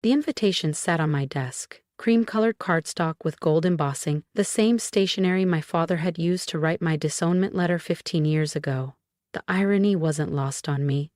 The invitation sat on my desk, cream-colored cardstock with gold embossing, the same stationery my father had used to write my disownment letter 15 years ago. The irony wasn't lost on me.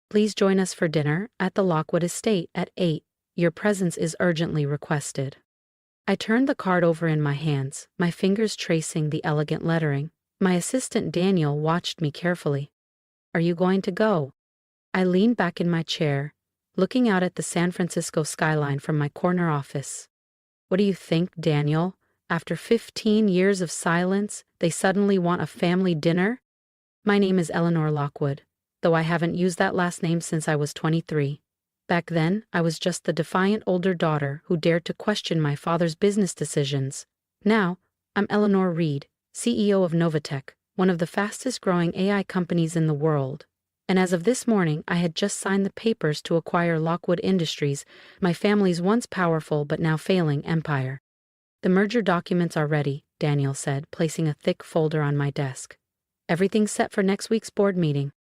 Please join us for dinner at the Lockwood Estate at 8. Your presence is urgently requested. I turned the card over in my hands, my fingers tracing the elegant lettering. My assistant Daniel watched me carefully. Are you going to go? I leaned back in my chair, looking out at the San Francisco skyline from my corner office. What do you think, Daniel? After 15 years of silence, they suddenly want a family dinner? My name is Eleanor Lockwood, though I haven't used that last name since I was 23. Back then, I was just the defiant older daughter who dared to question my father's business decisions. Now, I'm Eleanor Reed, CEO of Novatech, one of the fastest-growing AI companies in the world. And as of this morning, I had just signed the papers to acquire Lockwood Industries, my family's once powerful but now failing empire. The merger documents are ready, Daniel said, placing a thick folder on my desk. Everything's set for next week's board meeting.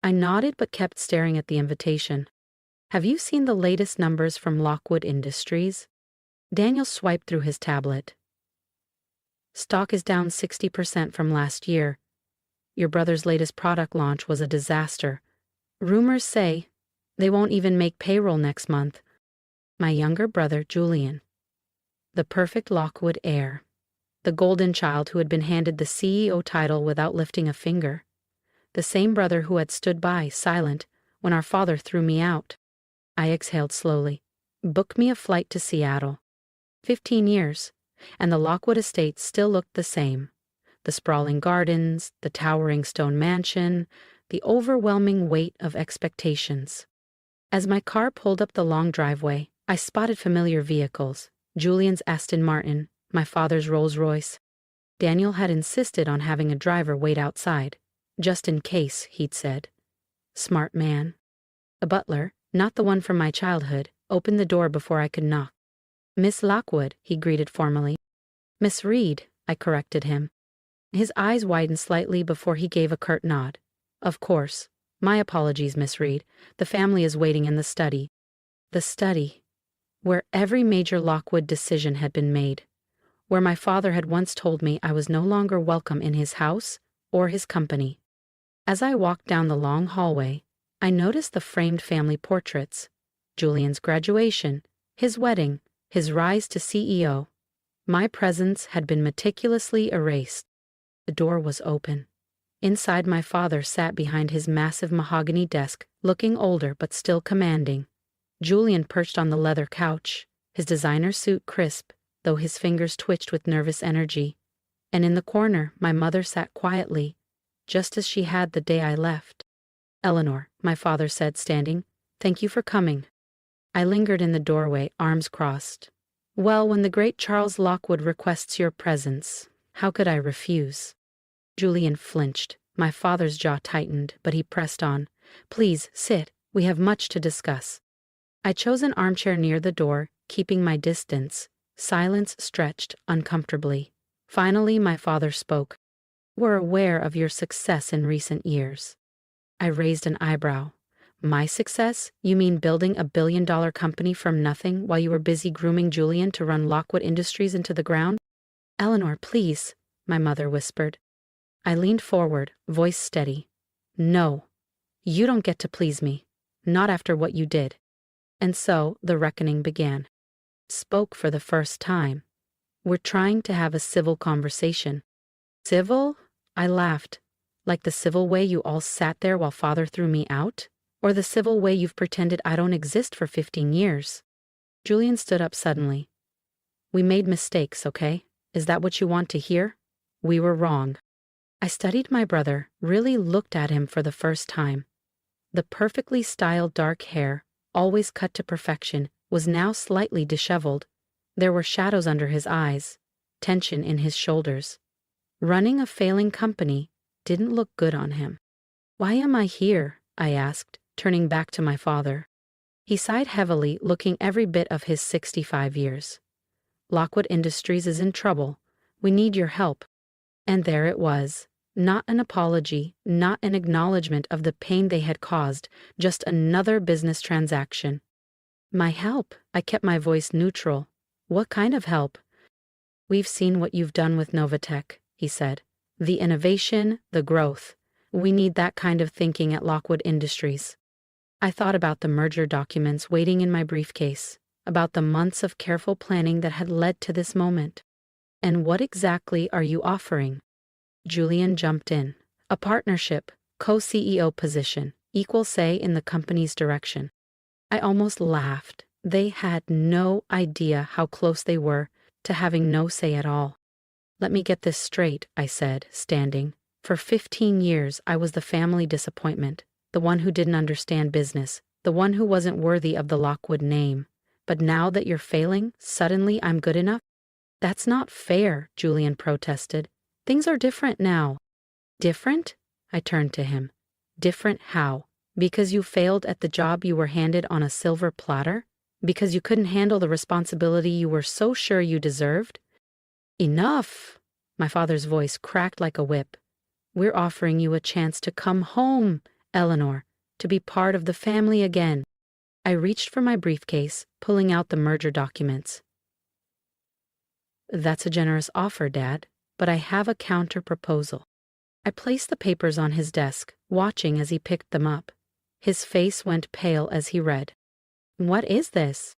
I nodded but kept staring at the invitation. Have you seen the latest numbers from Lockwood Industries? Daniel swiped through his tablet. Stock is down 60% from last year. Your brother's latest product launch was a disaster. Rumors say they won't even make payroll next month. My younger brother, Julian. The perfect Lockwood heir. The golden child who had been handed the CEO title without lifting a finger. The same brother who had stood by, silent, when our father threw me out. I exhaled slowly. Book me a flight to Seattle. 15 years, and the Lockwood Estate still looked the same. The sprawling gardens, the towering stone mansion, the overwhelming weight of expectations. As my car pulled up the long driveway, I spotted familiar vehicles. Julian's Aston Martin, my father's Rolls-Royce. Daniel had insisted on having a driver wait outside. Just in case, he'd said. Smart man. A butler, not the one from my childhood, opened the door before I could knock. Miss Lockwood, he greeted formally. Miss Reed, I corrected him. His eyes widened slightly before he gave a curt nod. Of course. My apologies, Miss Reed. The family is waiting in the study. The study. Where every major Lockwood decision had been made. Where my father had once told me I was no longer welcome in his house or his company. As I walked down the long hallway, I noticed the framed family portraits. Julian's graduation, his wedding, his rise to CEO. My presence had been meticulously erased. The door was open. Inside, my father sat behind his massive mahogany desk, looking older but still commanding. Julian perched on the leather couch, his designer suit crisp, though his fingers twitched with nervous energy. And in the corner, my mother sat quietly, just as she had the day I left. Eleanor, my father said, standing, thank you for coming. I lingered in the doorway, arms crossed. Well, when the great Charles Lockwood requests your presence, how could I refuse? Julian flinched. My father's jaw tightened, but he pressed on. Please, sit. We have much to discuss. I chose an armchair near the door, keeping my distance. Silence stretched uncomfortably. Finally, my father spoke. We're aware of your success in recent years. I raised an eyebrow. My success? You mean building a billion-dollar company from nothing while you were busy grooming Julian to run Lockwood Industries into the ground? Eleanor, please, my mother whispered. I leaned forward, voice steady. No, you don't get to please me. Not after what you did. And so the reckoning began. Spoke for the first time. We're trying to have a civil conversation. Civil? I laughed. Like the civil way you all sat there while father threw me out? Or the civil way you've pretended I don't exist for 15 years? Julian stood up suddenly. We made mistakes, okay? Is that what you want to hear? We were wrong. I studied my brother, really looked at him for the first time. The perfectly styled dark hair, always cut to perfection, was now slightly disheveled. There were shadows under his eyes, tension in his shoulders. Running a failing company didn't look good on him. Why am I here? I asked, turning back to my father. He sighed heavily, looking every bit of his 65 years. Lockwood Industries is in trouble. We need your help. And there it was. Not an apology, not an acknowledgement of the pain they had caused, just another business transaction. My help? I kept my voice neutral. What kind of help? We've seen what you've done with Novatech, he said. The innovation, the growth. We need that kind of thinking at Lockwood Industries. I thought about the merger documents waiting in my briefcase, about the months of careful planning that had led to this moment. And what exactly are you offering? Julian jumped in. A partnership, co-CEO position, equal say in the company's direction. I almost laughed. They had no idea how close they were to having no say at all. Let me get this straight, I said, standing. For 15 years I was the family disappointment, the one who didn't understand business, the one who wasn't worthy of the Lockwood name. But now that you're failing, suddenly I'm good enough? That's not fair, Julian protested. Things are different now. Different? I turned to him. Different how? Because you failed at the job you were handed on a silver platter? Because you couldn't handle the responsibility you were so sure you deserved? Enough! My father's voice cracked like a whip. We're offering you a chance to come home, Eleanor, to be part of the family again. I reached for my briefcase, pulling out the merger documents. That's a generous offer, Dad, but I have a counter-proposal. I placed the papers on his desk, watching as he picked them up. His face went pale as he read. What is this?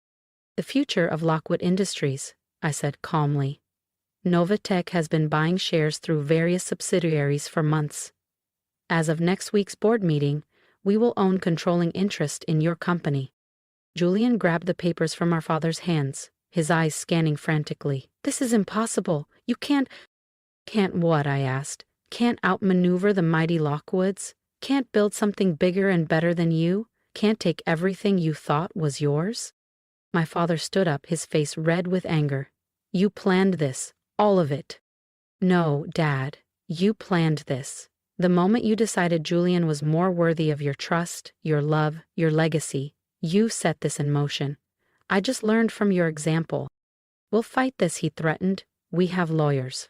The future of Lockwood Industries, I said calmly. Novatech has been buying shares through various subsidiaries for months. As of next week's board meeting, we will own controlling interest in your company. Julian grabbed the papers from our father's hands, his eyes scanning frantically. This is impossible. You can't... Can't what? I asked. Can't outmaneuver the mighty Lockwoods? Can't build something bigger and better than you? Can't take everything you thought was yours? My father stood up, his face red with anger. You planned this, all of it. No, Dad, you planned this. The moment you decided Julian was more worthy of your trust, your love, your legacy, you set this in motion. I just learned from your example. We'll fight this, he threatened. We have lawyers.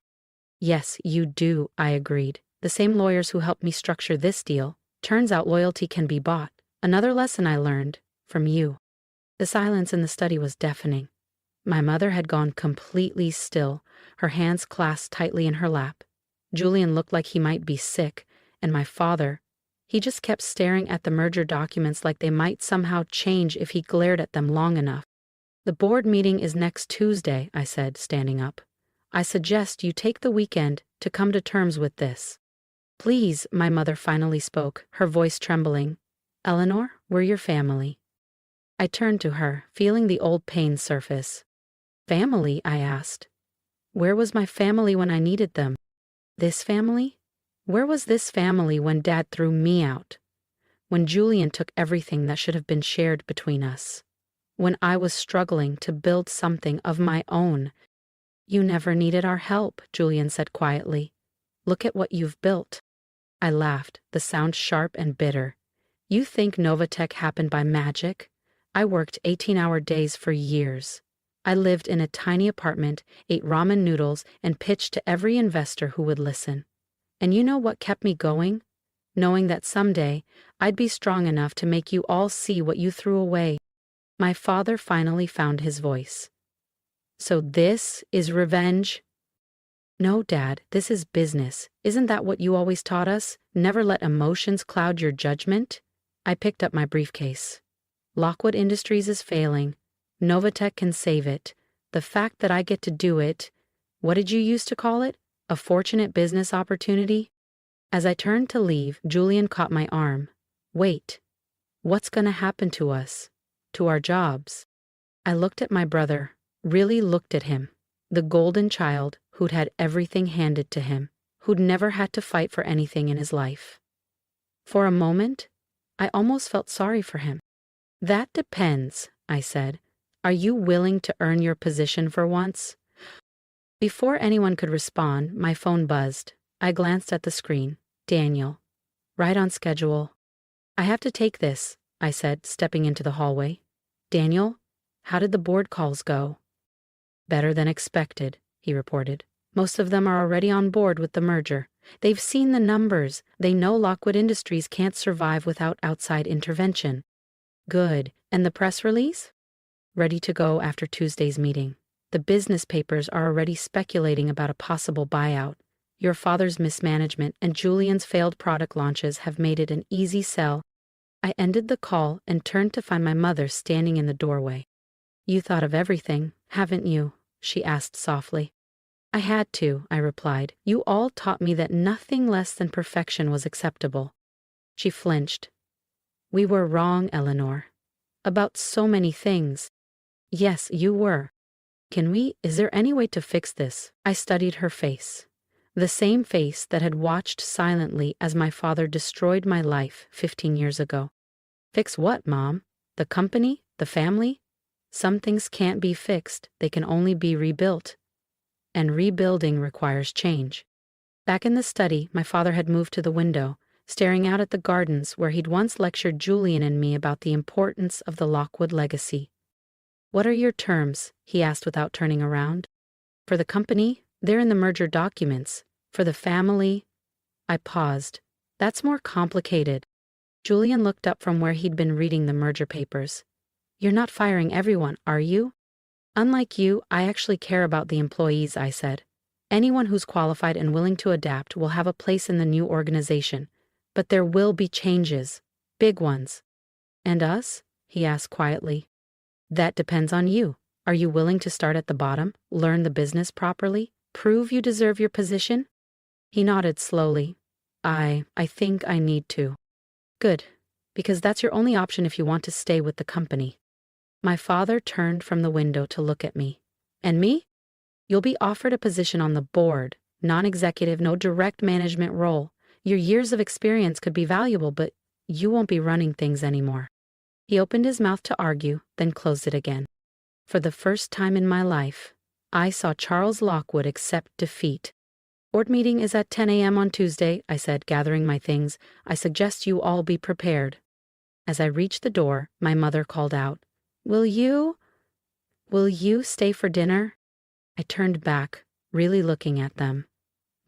Yes, you do, I agreed. The same lawyers who helped me structure this deal. Turns out loyalty can be bought. Another lesson I learned from you. The silence in the study was deafening. My mother had gone completely still, her hands clasped tightly in her lap. Julian looked like he might be sick, and my father, he just kept staring at the merger documents like they might somehow change if he glared at them long enough. The board meeting is next Tuesday, I said, standing up. I suggest you take the weekend to come to terms with this. Please, my mother finally spoke, her voice trembling. Eleanor, we're your family. I turned to her, feeling the old pain surface. Family? I asked. Where was my family when I needed them? This family? Where was this family when Dad threw me out? When Julian took everything that should have been shared between us? When I was struggling to build something of my own? You never needed our help, Julian said quietly. Look at what you've built. I laughed, the sound sharp and bitter. You think Novatech happened by magic? I worked 18-hour days for years. I lived in a tiny apartment, ate ramen noodles, and pitched to every investor who would listen. And you know what kept me going? Knowing that someday I'd be strong enough to make you all see what you threw away. My father finally found his voice. So this is revenge? No, Dad, this is business. Isn't that what you always taught us? Never let emotions cloud your judgment? I picked up my briefcase. Lockwood Industries is failing. Novatech can save it. The fact that I get to do it, what did you used to call it? A fortunate business opportunity? As I turned to leave, Julian caught my arm. Wait. What's going to happen to us? To our jobs? I looked at my brother, really looked at him. The golden child who'd had everything handed to him, who'd never had to fight for anything in his life. For a moment, I almost felt sorry for him. That depends, I said. Are you willing to earn your position for once? Before anyone could respond, my phone buzzed. I glanced at the screen. Daniel. Right on schedule. I have to take this, I said, stepping into the hallway. Daniel, how did the board calls go? Better than expected, he reported. Most of them are already on board with the merger. They've seen the numbers. They know Lockwood Industries can't survive without outside intervention. Good. And the press release? ready to go after Tuesday's meeting. The business papers are already speculating about a possible buyout. Your father's mismanagement and Julian's failed product launches have made it an easy sell. I ended the call and turned to find my mother standing in the doorway. You thought of everything, haven't you? She asked softly. I had to, I replied. You all taught me that nothing less than perfection was acceptable. She flinched. We were wrong, Eleanor. About so many things. Yes, you were. Is there any way to fix this? I studied her face. The same face that had watched silently as my father destroyed my life 15 years ago. Fix what, Mom? The company? The family? Some things can't be fixed, they can only be rebuilt. And rebuilding requires change. Back in the study, my father had moved to the window, staring out at the gardens where he'd once lectured Julian and me about the importance of the Lockwood legacy. What are your terms? He asked without turning around. For the company, they're in the merger documents. For the family, I paused. That's more complicated. Julian looked up from where he'd been reading the merger papers. You're not firing everyone, are you? Unlike you, I actually care about the employees, I said. Anyone who's qualified and willing to adapt will have a place in the new organization. But there will be changes. Big ones. And us? He asked quietly. That depends on you. Are you willing to start at the bottom, learn the business properly, prove you deserve your position? He nodded slowly. I think I need to. Good, because that's your only option if you want to stay with the company. My father turned from the window to look at me. And me? You'll be offered a position on the board, non-executive, no direct management role. Your years of experience could be valuable, but you won't be running things anymore. He opened his mouth to argue, then closed it again. For the first time in my life, I saw Charles Lockwood accept defeat. Board meeting is at 10 a.m. on Tuesday, I said, gathering my things. I suggest you all be prepared. As I reached the door, my mother called out, Will you stay for dinner? I turned back, really looking at them.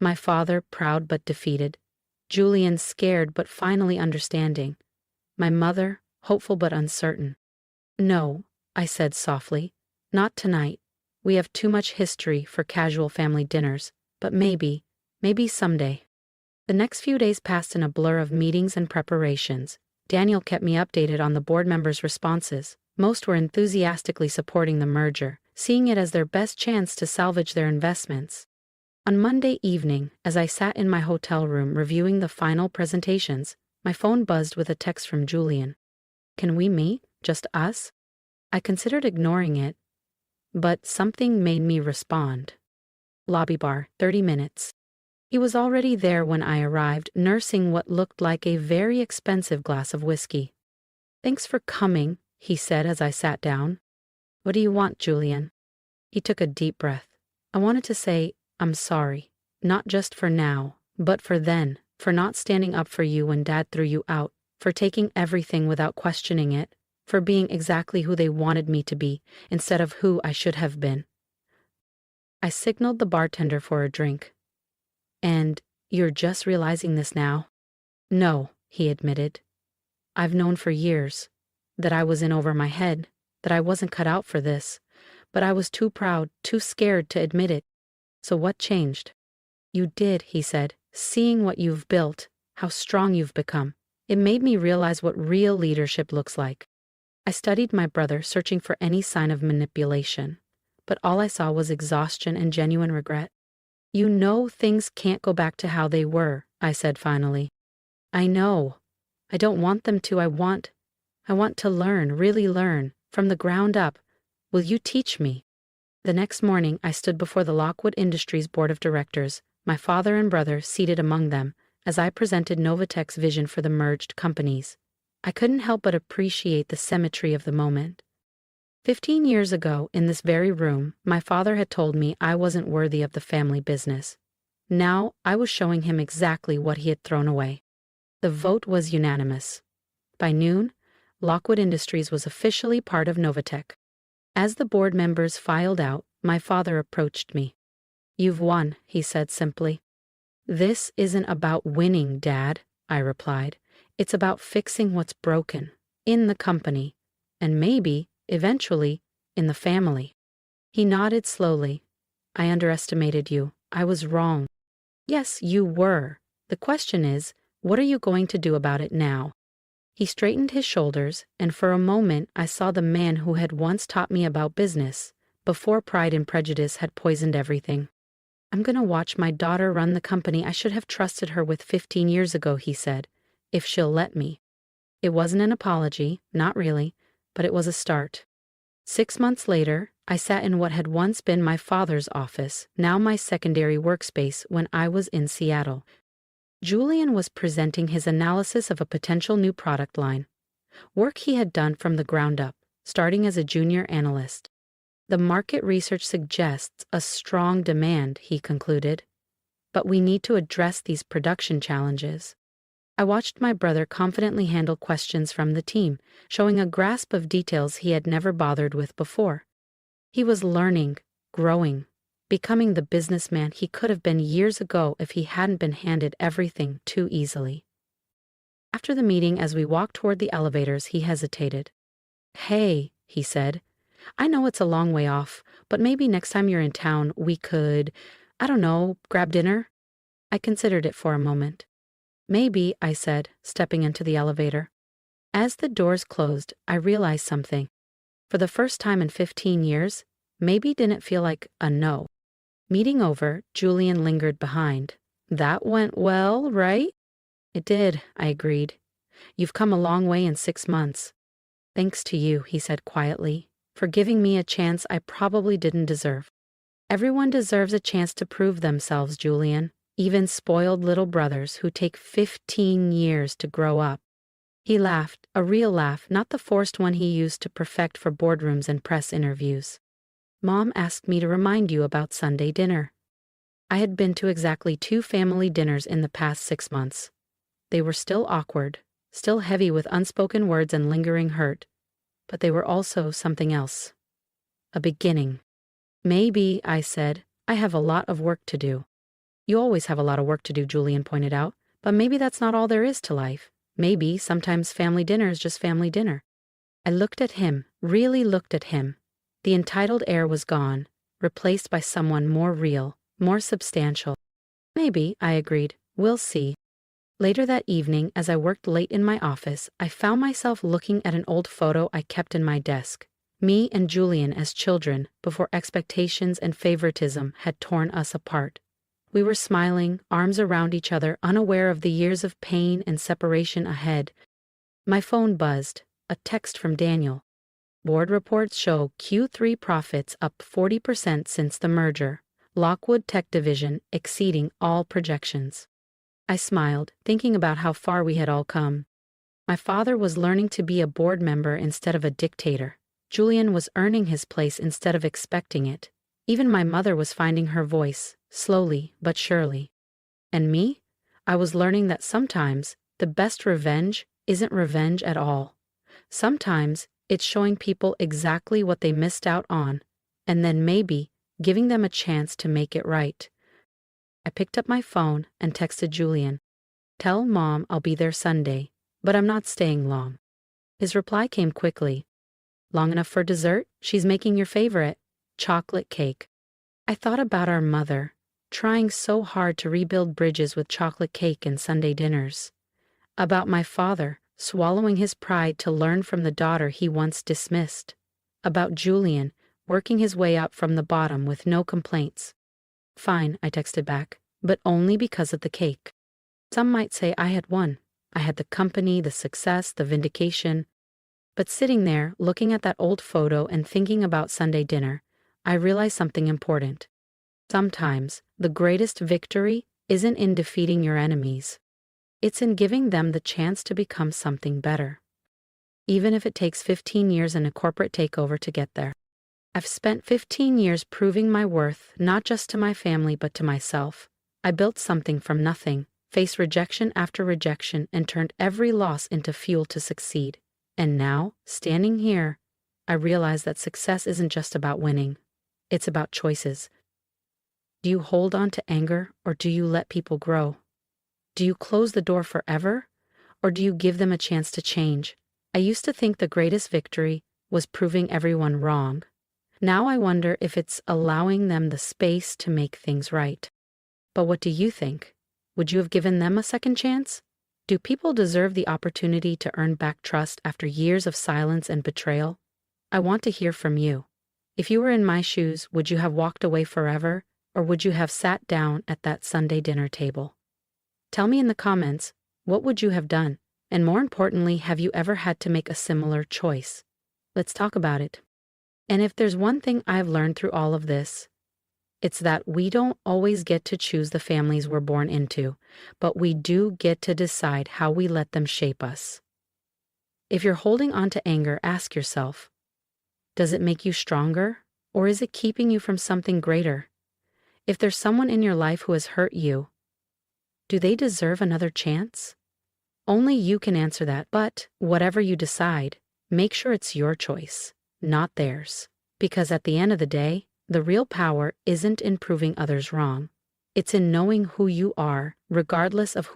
My father, proud but defeated. Julian, scared but finally understanding. My mother, hopeful but uncertain. No, I said softly. Not tonight. We have too much history for casual family dinners, but maybe someday. The next few days passed in a blur of meetings and preparations. Daniel kept me updated on the board members' responses. Most were enthusiastically supporting the merger, seeing it as their best chance to salvage their investments. On Monday evening, as I sat in my hotel room reviewing the final presentations, my phone buzzed with a text from Julian. Can we meet? Just us? I considered ignoring it, but something made me respond. Lobby bar, 30 minutes. He was already there when I arrived, nursing what looked like a very expensive glass of whiskey. Thanks for coming, he said as I sat down. What do you want, Julian? He took a deep breath. I wanted to say, I'm sorry, not just for now, but for then, for not standing up for you when Dad threw you out, for taking everything without questioning it, for being exactly who they wanted me to be instead of who I should have been. I signaled the bartender for a drink. And you're just realizing this now? No, he admitted. I've known for years that I was in over my head, that I wasn't cut out for this, but I was too proud, too scared to admit it. So what changed? You did, he said, seeing what you've built, how strong you've become. It made me realize what real leadership looks like. I studied my brother, searching for any sign of manipulation, but all I saw was exhaustion and genuine regret. You know things can't go back to how they were, I said finally. I know. I don't want them to. I want to learn, really learn, from the ground up. Will you teach me? The next morning, I stood before the Lockwood Industries Board of Directors, my father and brother seated among them, as I presented Novatech's vision for the merged companies. I couldn't help but appreciate the symmetry of the moment. 15 years ago, in this very room, my father had told me I wasn't worthy of the family business. Now, I was showing him exactly what he had thrown away. The vote was unanimous. By noon, Lockwood Industries was officially part of Novatech. As the board members filed out, my father approached me. You've won, he said simply. This isn't about winning, Dad, I replied. It's about fixing what's broken, in the company, and maybe, eventually, in the family. He nodded slowly. I underestimated you. I was wrong. Yes, you were. The question is, what are you going to do about it now? He straightened his shoulders, and for a moment I saw the man who had once taught me about business, before pride and prejudice had poisoned everything. I'm going to watch my daughter run the company I should have trusted her with 15 years ago, he said, if she'll let me. It wasn't an apology, not really, but it was a start. 6 months later, I sat in what had once been my father's office, now my secondary workspace, when I was in Seattle. Julian was presenting his analysis of a potential new product line, work he had done from the ground up, starting as a junior analyst. The market research suggests a strong demand, he concluded, but we need to address these production challenges. I watched my brother confidently handle questions from the team, showing a grasp of details he had never bothered with before. He was learning, growing, becoming the businessman he could have been years ago if he hadn't been handed everything too easily. After the meeting, as we walked toward the elevators, he hesitated. Hey, he said, I know it's a long way off, but maybe next time you're in town we could, I don't know, grab dinner? I considered it for a moment. Maybe, I said, stepping into the elevator. As the doors closed, I realized something. For the first time in 15 years, maybe didn't feel like a no. Meeting over, Julian lingered behind. That went well, right? It did, I agreed. You've come a long way in 6 months. Thanks to you, he said quietly, for giving me a chance I probably didn't deserve. Everyone deserves a chance to prove themselves, Julian, even spoiled little brothers who take 15 years to grow up. He laughed, a real laugh, not the forced one he used to perfect for boardrooms and press interviews. Mom asked me to remind you about Sunday dinner. I had been to exactly 2 family dinners in the past 6 months. They were still awkward, still heavy with unspoken words and lingering hurt, but they were also something else. A beginning. Maybe, I said, I have a lot of work to do. You always have a lot of work to do, Julian pointed out, but maybe that's not all there is to life. Maybe sometimes family dinner is just family dinner. I looked at him, really looked at him. The entitled air was gone, replaced by someone more real, more substantial. Maybe, I agreed, we'll see. Later that evening, as I worked late in my office, I found myself looking at an old photo I kept in my desk. Me and Julian as children, before expectations and favoritism had torn us apart. We were smiling, arms around each other, unaware of the years of pain and separation ahead. My phone buzzed, a text from Daniel. Board reports show Q3 profits up 40% since the merger. Lockwood Tech Division exceeding all projections. I smiled, thinking about how far we had all come. My father was learning to be a board member instead of a dictator. Julian was earning his place instead of expecting it. Even my mother was finding her voice, slowly but surely. And me? I was learning that sometimes the best revenge isn't revenge at all. Sometimes it's showing people exactly what they missed out on, and then maybe giving them a chance to make it right. I picked up my phone and texted Julian. Tell Mom I'll be there Sunday, but I'm not staying long. His reply came quickly. Long enough for dessert? She's making your favorite, chocolate cake. I thought about our mother, trying so hard to rebuild bridges with chocolate cake and Sunday dinners. About my father, swallowing his pride to learn from the daughter he once dismissed. About Julian, working his way up from the bottom with no complaints. Fine, I texted back, but only because of the cake. Some might say I had won. I had the company, the success, the vindication. But sitting there, looking at that old photo and thinking about Sunday dinner, I realized something important. Sometimes, the greatest victory isn't in defeating your enemies. It's in giving them the chance to become something better. Even if it takes 15 years and a corporate takeover to get there. I've spent 15 years proving my worth, not just to my family but to myself. I built something from nothing, faced rejection after rejection, and turned every loss into fuel to succeed. And now, standing here, I realize that success isn't just about winning. It's about choices. Do you hold on to anger, or do you let people grow? Do you close the door forever, or do you give them a chance to change? I used to think the greatest victory was proving everyone wrong. Now I wonder if it's allowing them the space to make things right. But what do you think? Would you have given them a second chance? Do people deserve the opportunity to earn back trust after years of silence and betrayal? I want to hear from you. If you were in my shoes, would you have walked away forever, or would you have sat down at that Sunday dinner table? Tell me in the comments, what would you have done? And more importantly, have you ever had to make a similar choice? Let's talk about it. And if there's one thing I've learned through all of this, it's that we don't always get to choose the families we're born into, but we do get to decide how we let them shape us. If you're holding on to anger, ask yourself, does it make you stronger, or is it keeping you from something greater? If there's someone in your life who has hurt you, do they deserve another chance? Only you can answer that, but whatever you decide, make sure it's your choice, not theirs. Because at the end of the day, the real power isn't in proving others wrong. It's in knowing who you are, regardless of who